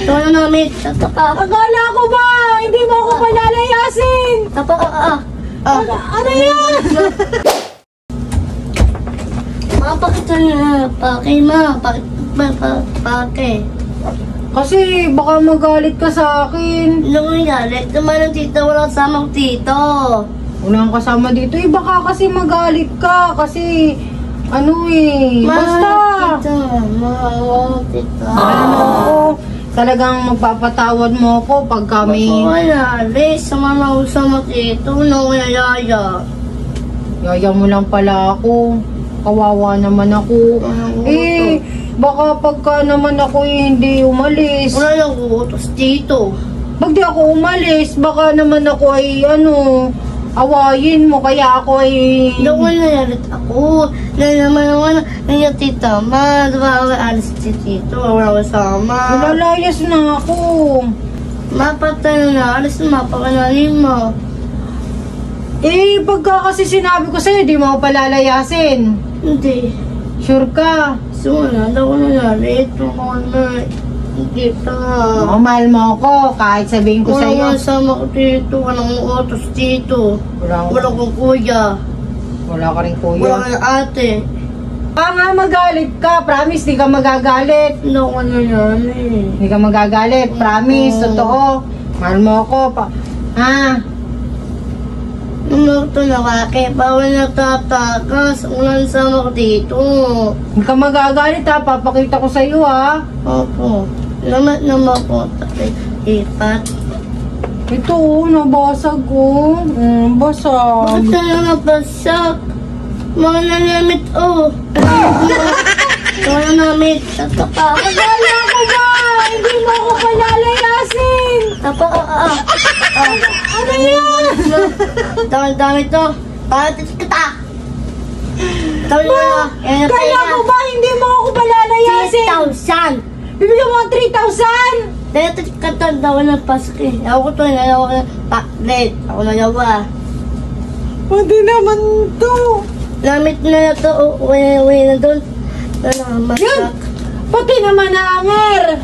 Ito na namin. Akala ko ba? Hindi mo ako palalayasin. Ano yan? Bakit na pake ma? Pake. Kasi baka magalit ka sa akin. Ano mo galit? Naman ang tito, walang kasama ko tito. Wala kang kasama dito. Baka kasi magalit ka. Kasi, basta. Tita. Talagang magpapatawad mo ako pag kami. Wala, alis. Sama na usama tito. Yaya. Yaya mo lang pala ako. Kawawa naman ako. Baka pagka naman ako hindi umalis. Wala lang utos dito. Pag di ako umalis, baka naman ako ay awayin mo. Kaya ako ay... Hindi ko nayalit ako. Naman tita. Alis si tito. Wala kasama. Nalalayas na ako. Mapatay na. Alis na mapakanalim mo. Pagka kasi sinabi ko sa'yo, di mo ako palalayasin. Hindi. Sure ka? So, wala ko nangyari. Ito ko na. Hindi ka. Mahal mo ako kahit sabihin ko sa'yo. Wala kasama ko dito. Walang utos dito. Wala kong kuya. Wala ka rin kuya. Wala kang ate. Nga magalit ka. Promise, di ka magagalit. Hindi ko nangyari. Hindi ka magagalit. Promise, totoo. Mahal mo ako. Ano ito nakake? Bawal natatakas. Walang sama ko dito. Hindi ka magagalit ha. Papakita ko sa'yo ha. Opo. Lamat naman po. Ipat. Ito nabasag ko. Basag. Bakit na nabasag? Mga nalamit Mga namit. Akala ko ba? Hindi mo ako palalayasin. Ano yan? Dami to. Patit kita. Kaya ko ba hindi mo ako palalayasin? 3,000. Bibigyan mo 3,000? Dahil katanda ko ng paski. Ako to, nalawa ko ng paklet. Ako nalawa. Pwede naman to. Namit na to. Uwi na doon. Yan! Pati naman na anger!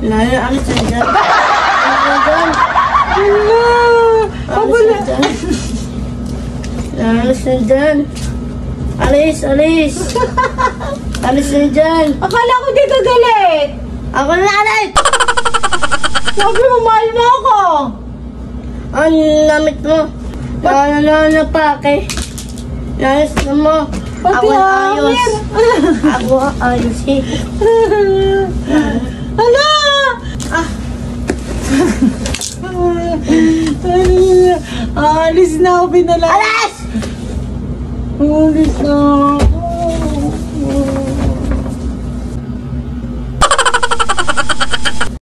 Alis na dyan. Alis na dyan. Alis. Alis na dyan. Akala ko di ka galit! Ako na alis! Sabi mo, mahal mo ako! Ang namit mo. Napake. Nalis na mo. Pati Ako ang ayos. Ako ang ayos eh. Ala! Alis na ako, pinala. Alis! Alis na.